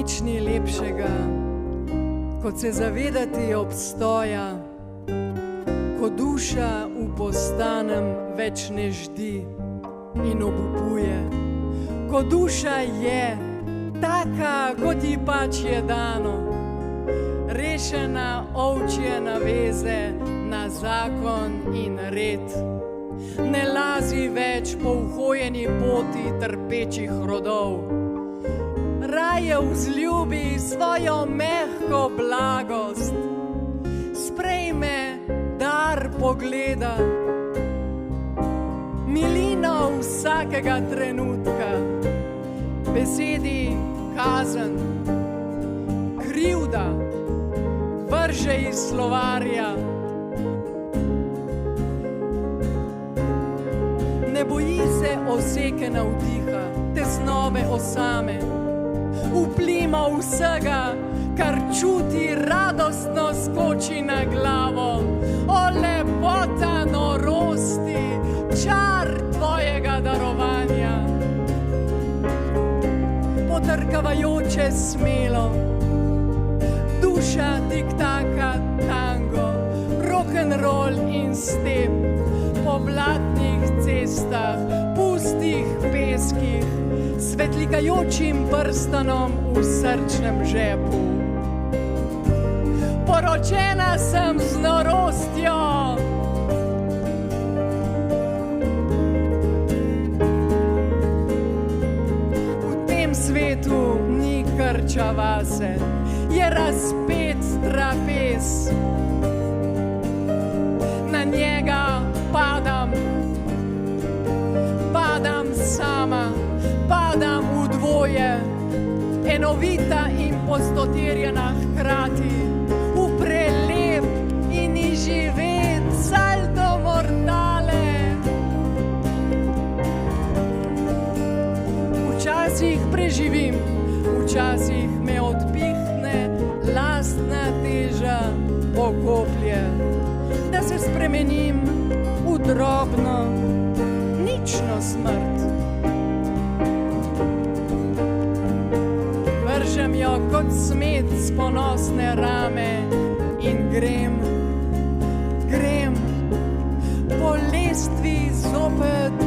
Nič ni lepšega, kot se zavedati obstoja, ko duša v postanem več ne ždi in obupuje. Ko duša je taka, kot ji pač je dano, rešena ovčje naveze na zakon in red. Ne lazi več po uhojeni poti trpečih rodov, raje vzljubi svojo mehko blagost, sprejme dar pogleda, milino vsakega trenutka, besedi kazen, krivda vrže iz slovarja. Ne boji se oseke navdiha, tesnobe osame, vplima vsega, kar čuti, radostno skoči na glavo. O lepota norosti, čar tvojega darovanja. Potrkavajoče smelo, duša tiktaka tango, rock'n'roll in step, po blatnih cestah, pustih peskih, svetlikajočim prstanom v srčnem žepu. Poročena sem z norostjo, v tem svetu ni krča vase, je razpet trapez. Na njega padam sama, padam v dvoje, enovita in postotirjena hkrati, v prelep in izživet salto mortale. Včasih preživim, včasih me odpihne lastna teža pokoplje, da se spremenim v drobno, nično smrt. Vržem jo kot smet z ponosne rame in grem po lestvi zopet